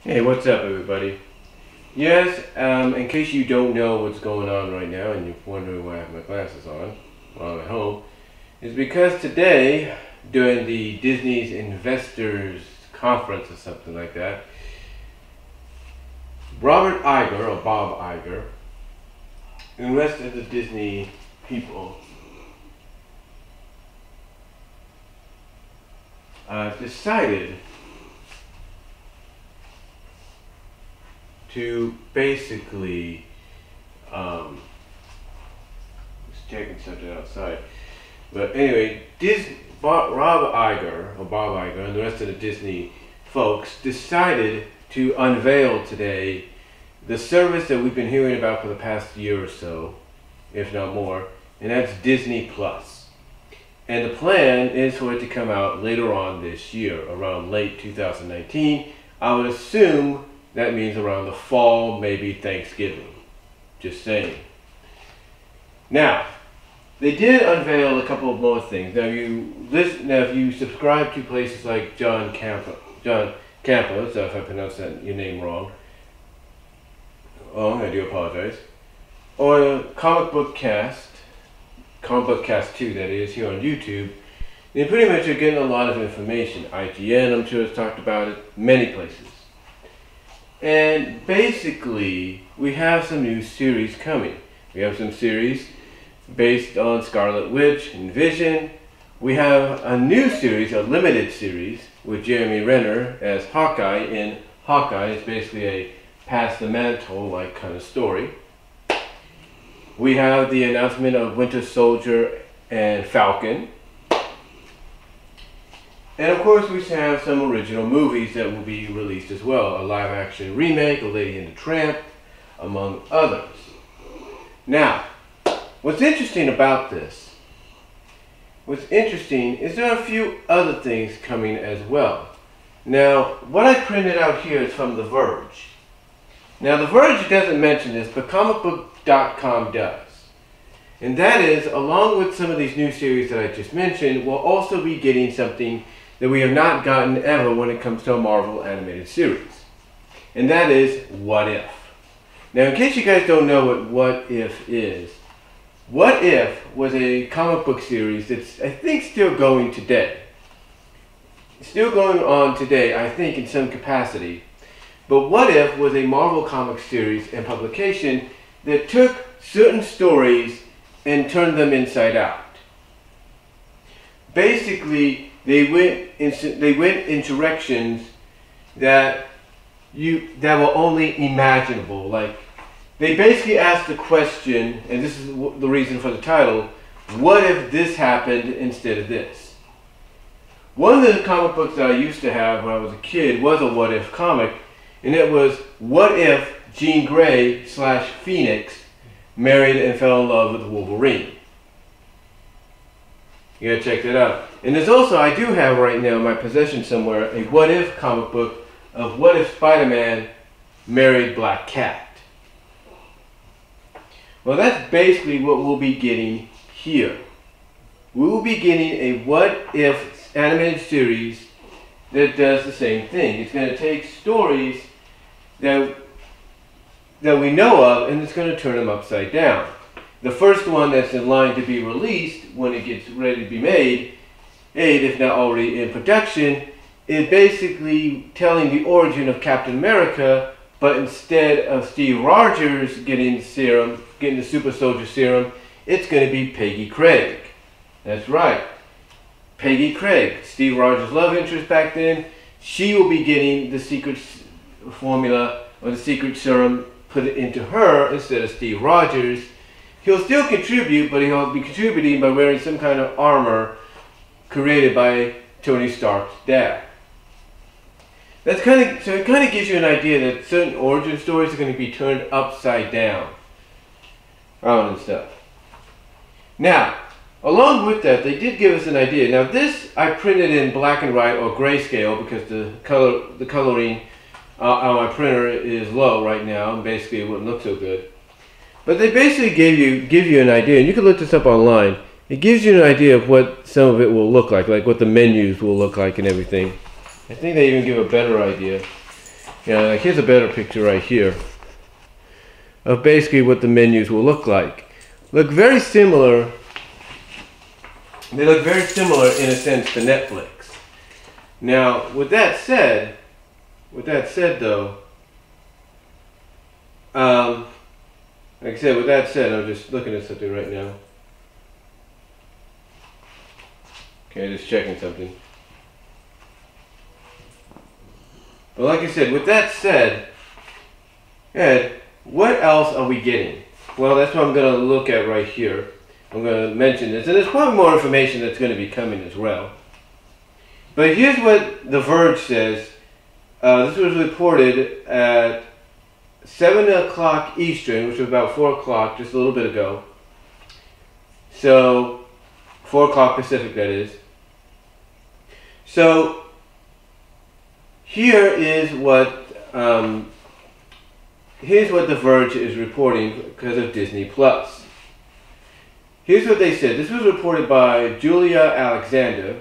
Hey, what's up, everybody? Yes, in case you don't know what's going on right now and you're wondering why I have my glasses on while I'm at home, is because today, during the Disney's Investors Conference or something like that, Robert Iger, or Bob Iger, and the rest of the Disney people decided to basically, just checking something outside. But anyway, Bob Iger, and the rest of the Disney folks decided to unveil today the service that we've been hearing about for the past year or so, if not more, and that's Disney Plus. And the plan is for it to come out later on this year, around late 2019. I would assume that means around the fall, maybe Thanksgiving. Just saying. Now, they did unveil a couple of more things. Now, if you subscribe to places like John Campos, so if I pronounced your name wrong, I do apologize, or Comic Book Cast 2, that is, here on YouTube, they pretty much are getting a lot of information. IGN, I'm sure, has talked about it, many places. And basically, we have some new series coming. We have some series based on Scarlet Witch and Vision. We have a new series, a limited series, with Jeremy Renner as Hawkeye in Hawkeye. It's basically a pass the mantle-like kind of story. We have the announcement of Winter Soldier and Falcon. And of course, we have some original movies that will be released as well. A live-action remake, A Lady and the Tramp, among others. Now, what's interesting about this, is there are a few other things coming as well. Now, what I printed out here is from The Verge. Now, The Verge doesn't mention this, but comicbook.com does. And that is, along with some of these new series that I just mentioned, we'll also be getting something that we have not gotten ever when it comes to a Marvel animated series. And that is What If. Now, in case you guys don't know what What If is, What If was a comic book series that's, I think, still going today. Still going on today, I think, in some capacity. But What If was a Marvel comic series and publication that took certain stories and turned them inside out. Basically, they went in directions that were only imaginable. Like, they basically asked the question, and this is the reason for the title, what if this happened instead of this? One of the comic books that I used to have when I was a kid was a What If comic, and it was What If Jean Grey / Phoenix married and fell in love with Wolverine. You gotta check that out. And there's also, I do have right now in my possession somewhere, a What If comic book of What If Spider-Man married Black Cat. Well, that's basically what we'll be getting here. We will be getting a What If animated series that does the same thing. It's going to take stories that we know of, and it's going to turn them upside down. The first one that's in line to be released when it gets ready to be made, if not already in production, is basically telling the origin of Captain America, but instead of Steve Rogers getting the super soldier serum, it's going to be Peggy Craig. That's right. Peggy Craig, Steve Rogers' love interest back then, she will be getting the secret formula or the secret serum put into her instead of Steve Rogers. He'll still contribute, but he'll be contributing by wearing some kind of armor created by Tony Stark's dad. So it kind of gives you an idea that certain origin stories are going to be turned upside down. And stuff. Now, along with that, they did give us an idea. Now this I printed in black and white or grayscale because the coloring on my printer is low right now, and basically it wouldn't look so good. But they basically give you an idea, and you can look this up online. It gives you an idea of what some of it will look like what the menus will look like and everything. I think they even give a better idea. Yeah, like here's a better picture right here of basically what the menus will look like. Look very similar. They look very similar in a sense to Netflix. Now, with that said though, like I said, with that said, I'm just looking at something right now. Okay, just checking something. But like I said, with that said, Ed, what else are we getting? Well, that's what I'm going to look at right here. I'm going to mention this, and there's probably more information that's going to be coming as well. But here's what The Verge says. This was reported at 7 o'clock Eastern, which was about 4 o'clock, just a little bit ago. So, 4 o'clock Pacific, that is. So, here's what The Verge is reporting because of Disney Plus. Here's what they said. This was reported by Julia Alexander.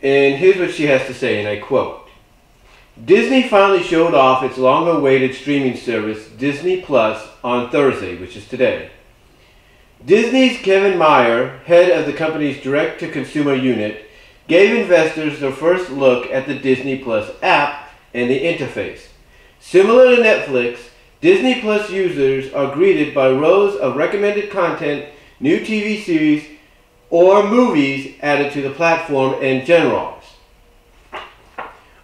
And here's what she has to say, and I quote. Disney finally showed off its long-awaited streaming service, Disney Plus, on Thursday, which is today. Disney's Kevin Mayer, head of the company's direct-to-consumer unit, gave investors their first look at the Disney Plus app and the interface. Similar to Netflix, Disney Plus users are greeted by rows of recommended content, new TV series, or movies added to the platform and generals.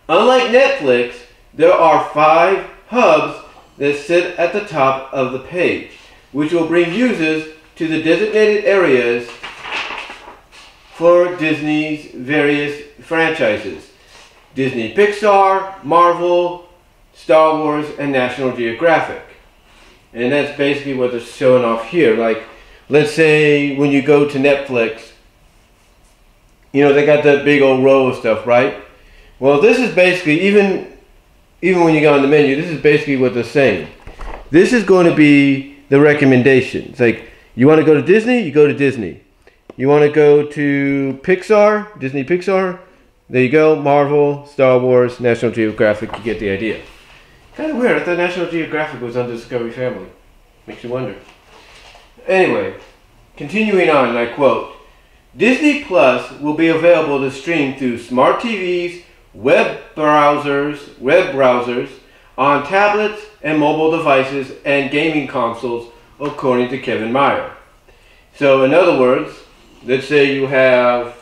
Unlike Netflix, there are 5 hubs that sit at the top of the page, which will bring users to the designated areas for Disney's various franchises. Disney Pixar, Marvel, Star Wars, and National Geographic. And that's basically what they're showing off here. Like, let's say when you go to Netflix, you know, they got that big old row of stuff, right? Well, this is basically, even when you go on the menu, this is basically what they're saying. This is going to be the recommendation. It's like, you want to go to Disney, you go to Disney. You want to go to Pixar, Disney Pixar, there you go, Marvel, Star Wars, National Geographic, you get the idea. Kind of weird, I thought National Geographic was on Discovery Family. Makes you wonder. Anyway, continuing on, and I quote, Disney Plus will be available to stream through smart TVs, web browsers, on tablets and mobile devices and gaming consoles, according to Kevin Mayer. So in other words, let's say you have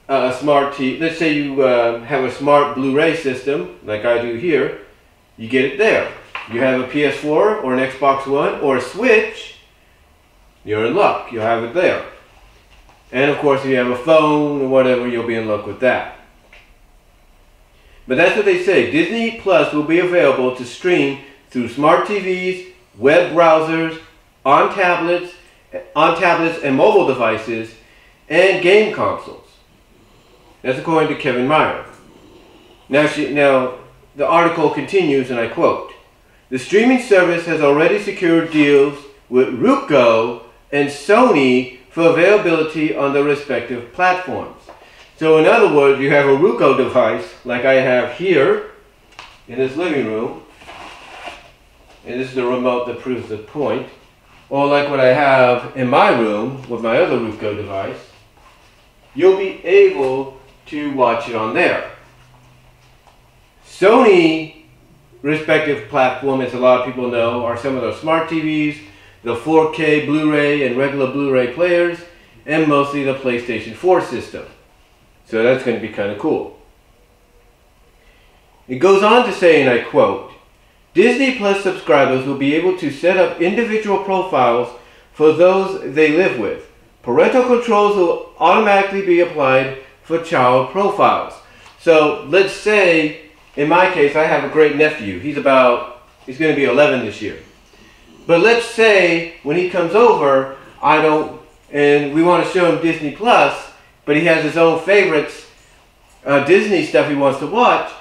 a smart TV, let's say you have a smart Blu-ray system, like I do here, you get it there. You have a PS4 or an Xbox One or a Switch, you're in luck, you'll have it there. And of course, if you have a phone or whatever, you'll be in luck with that. But that's what they say. Disney Plus will be available to stream through smart TVs, web browsers, on tablets and mobile devices, and game consoles. That's according to Kevin Mayer. Now the article continues, and I quote, the streaming service has already secured deals with Roku and Sony for availability on their respective platforms. So in other words, you have a Roku device, like I have here in this living room, and this is the remote that proves the point, or like what I have in my room with my other Roku device, you'll be able to watch it on there. Sony respective platform, as a lot of people know, are some of the smart TVs, the 4K Blu-ray and regular Blu-ray players, and mostly the PlayStation 4 system. So that's going to be kind of cool. It goes on to say, and I quote, Disney Plus subscribers will be able to set up individual profiles for those they live with. Parental controls will automatically be applied for child profiles. So let's say, in my case, I have a great nephew. He's going to be 11 this year. But let's say when he comes over, and we want to show him Disney Plus, but he has his own favorites, Disney stuff he wants to watch,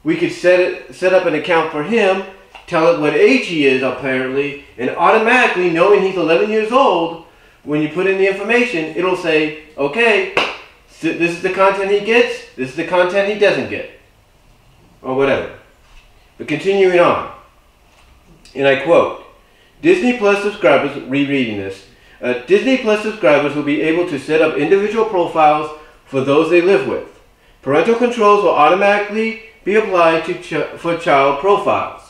we could set up an account for him, tell it what age he is apparently, and automatically, knowing he's 11 years old, when you put in the information, it'll say, okay, this is the content he gets, this is the content he doesn't get. or whatever. But continuing on, and I quote, Disney Plus subscribers, rereading this, Disney Plus subscribers will be able to set up individual profiles for those they live with. Parental controls will automatically be applied for child profiles.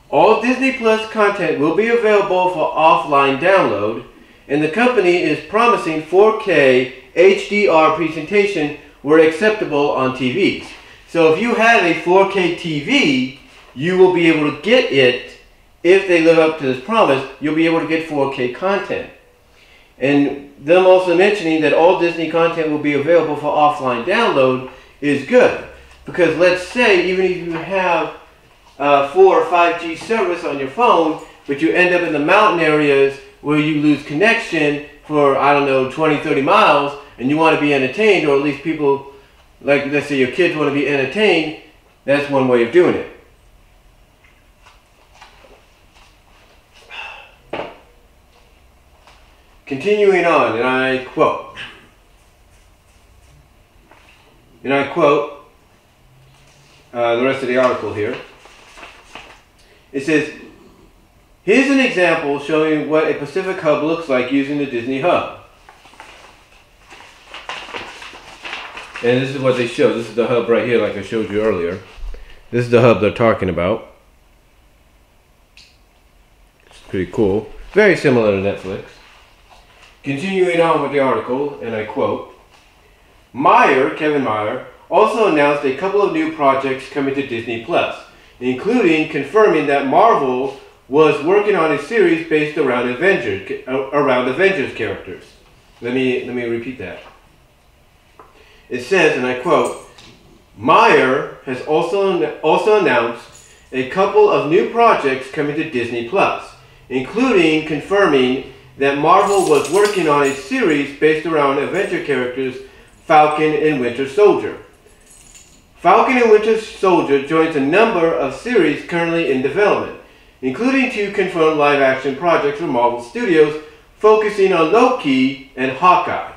All Disney Plus content will be available for offline download, and the company is promising 4K HDR presentation where acceptable on TVs. So if you have a 4K TV, you will be able to get it. If they live up to this promise, you'll be able to get 4K content. And them also mentioning that all Disney content will be available for offline download is good. Because let's say, even if you have 4 or 5G service on your phone, but you end up in the mountain areas where you lose connection for, I don't know, 20, 30 miles, and you want to be entertained, or at least people, like let's say your kids want to be entertained, that's one way of doing it. Continuing on, and I quote, the rest of the article here. It says, here's an example showing what a Pacific Hub looks like using the Disney Hub. And this is what they show. This is the hub right here, like I showed you earlier. This is the hub they're talking about. It's pretty cool. Very similar to Netflix. Continuing on with the article, and I quote, Kevin Meyer, also announced a couple of new projects coming to Disney Plus, including confirming that Marvel was working on a series based around Avengers characters. Let me repeat that. It says, and I quote, Meyer has also announced a couple of new projects coming to Disney Plus, including confirming that Marvel was working on a series based around Avenger characters Falcon and Winter Soldier. Falcon and Winter Soldier joins a number of series currently in development, including 2 confirmed live-action projects from Marvel Studios focusing on Loki and Hawkeye.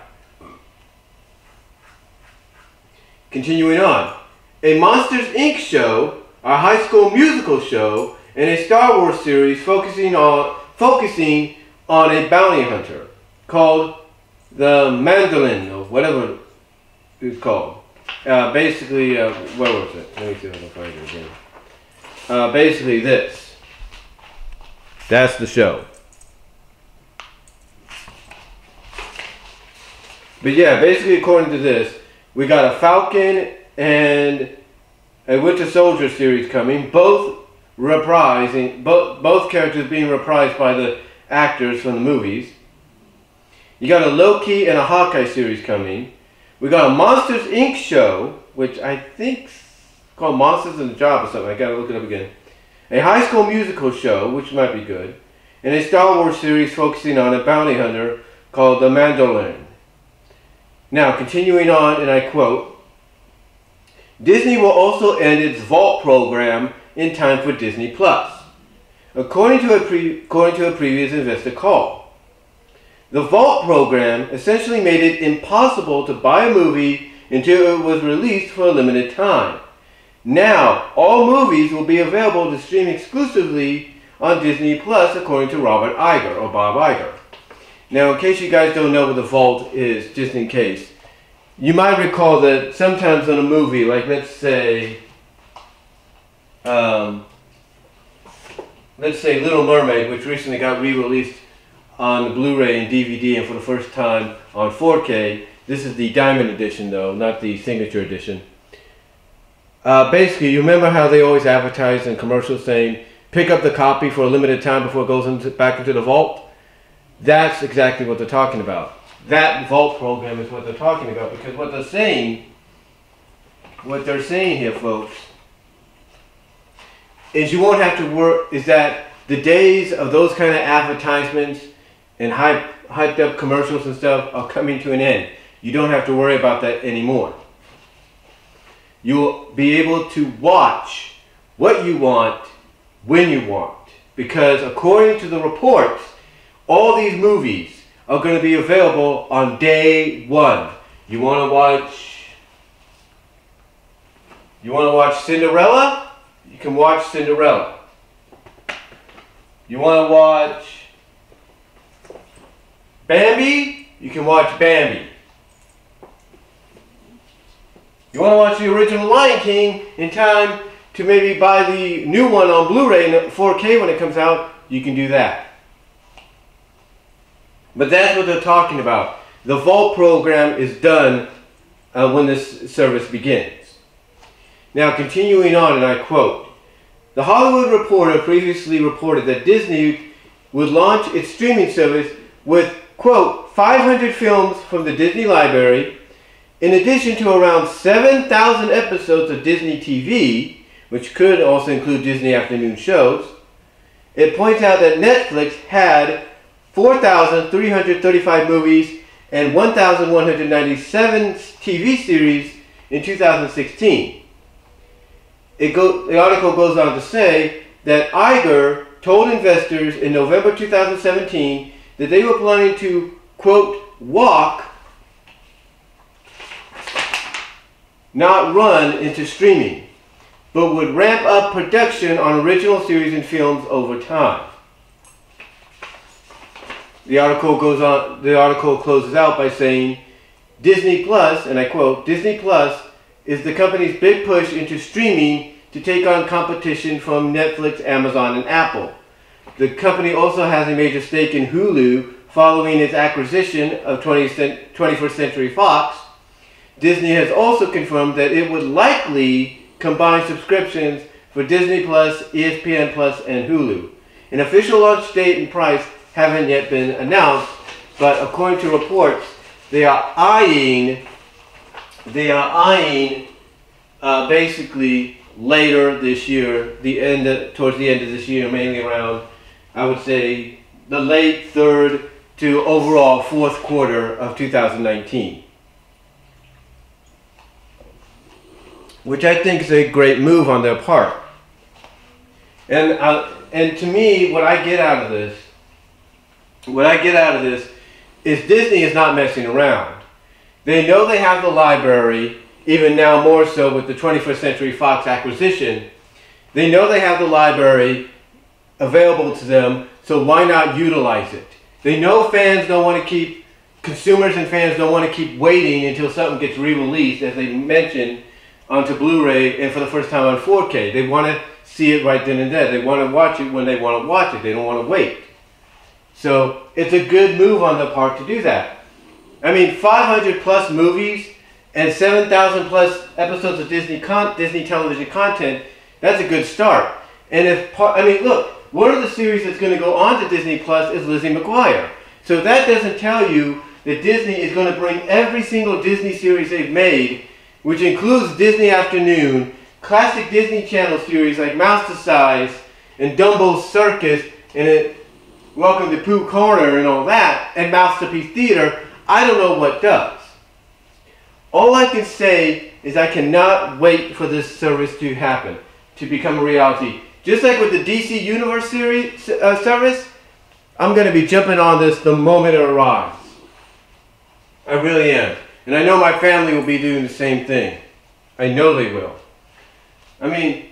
Continuing on, a Monsters, Inc. show, a High School Musical show, and a Star Wars series focusing on a bounty hunter called The Mandolin, or whatever it's called. Basically, where was it? Let me see if I can find it again. Basically this. That's the show. But yeah, basically according to this, we got a Falcon and a Winter Soldier series coming, both reprising, both characters being reprised by the actors from the movies. You got a Loki and a Hawkeye series coming. We got a Monsters, Inc. show, which I think called Monsters in the Job or something. I gotta look it up again. A High School Musical show, which might be good. And a Star Wars series focusing on a bounty hunter called The Mandolin. Now, continuing on, and I quote, Disney will also end its Vault program in time for Disney Plus, according to a previous investor call. The Vault program essentially made it impossible to buy a movie until it was released for a limited time. Now, all movies will be available to stream exclusively on Disney Plus, according to Robert Iger, or Bob Iger. Now, in case you guys don't know what the Vault is, just in case, you might recall that sometimes in a movie, like let's say Little Mermaid, which recently got re-released on Blu-ray and DVD, and for the first time on 4K. This is the Diamond Edition, though, not the Signature Edition. Basically, you remember how they always advertise in commercials saying, pick up the copy for a limited time before it goes back into the vault? That's exactly what they're talking about. That Vault program is what they're talking about, because what they're saying here, folks, is you won't have to work, is that the days of those kind of advertisements and hyped up commercials and stuff are coming to an end. You don't have to worry about that anymore. You'll be able to watch what you want when you want, because according to the reports, all these movies are going to be available on day one. You want to watch You want to watch Cinderella? You can watch Cinderella. You want to watch Bambi? You can watch Bambi. You want to watch the original Lion King in time to maybe buy the new one on Blu-ray in 4K when it comes out, you can do that. But that's what they're talking about. The Vault program is done when this service begins. Now, continuing on, and I quote, "The Hollywood Reporter previously reported that Disney would launch its streaming service with, quote, 500 films from the Disney library, in addition to around 7,000 episodes of Disney TV, which could also include Disney afternoon shows. It points out that Netflix had 4,335 movies and 1,197 TV series in 2016. The article goes on to say that Iger told investors in November 2017 that they were planning to, quote, walk, not run into streaming, but would ramp up production on original series and films over time. The article closes out by saying, Disney Plus, and I quote, Disney Plus is the company's big push into streaming to take on competition from Netflix, Amazon, and Apple. The company also has a major stake in Hulu following its acquisition of 21st Century Fox. Disney has also confirmed that it would likely combine subscriptions for Disney Plus, ESPN Plus, and Hulu. An official launch date and price haven't yet been announced, but according to reports, they are eyeing basically later this year, towards the end of this year, mainly around, I would say, the late third to overall fourth quarter of 2019. Which I think is a great move on their part. And to me, what I get out of this is Disney is not messing around. They know they have the library, even now more so with the 21st Century Fox acquisition. They know they have the library available to them, so why not utilize it? They know consumers and fans don't want to keep waiting until something gets re-released, as they mentioned, onto Blu-ray and for the first time on 4K. They want to see it right then and there. They want to watch it when they want to watch it. They don't want to wait. So it's a good move on their part to do that. I mean, 500 plus movies and 7,000 plus episodes of Disney television content, that's a good start. And look, one of the series that's going to go on to Disney Plus is Lizzie McGuire. So that doesn't tell you that Disney is going to bring every single Disney series they've made, which includes Disney Afternoon, classic Disney Channel series like Mouse to Size and Dumbo's Circus and Welcome to Pooh Corner and all that, and Masterpiece Theater. I don't know what does. All I can say is I cannot wait for this service to happen, to become a reality. Just like with the DC Universe service, I'm going to be jumping on this the moment it arrives. I really am. And I know my family will be doing the same thing. I know they will. I mean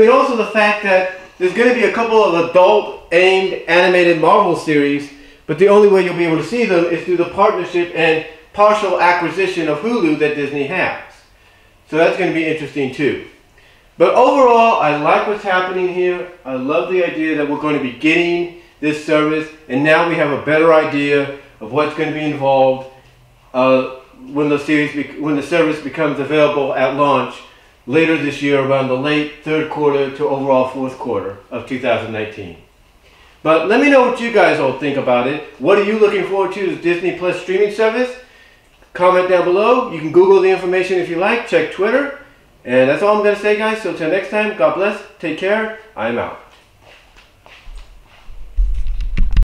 also the fact that there's going to be a couple of adult-aimed animated Marvel series, but the only way you'll be able to see them is through the partnership and partial acquisition of Hulu that Disney has. So that's going to be interesting too. But overall, I like what's happening here. I love the idea that we're going to be getting this service, and now we have a better idea of what's going to be involved when the service becomes available at launch later this year, around the late third quarter to overall fourth quarter of 2019. But let me know what you guys all think about it. What are you looking forward to as Disney Plus streaming service? Comment down below. You can Google the information if you like. Check Twitter. And that's all I'm going to say, guys. So until next time, God bless. Take care. I'm out.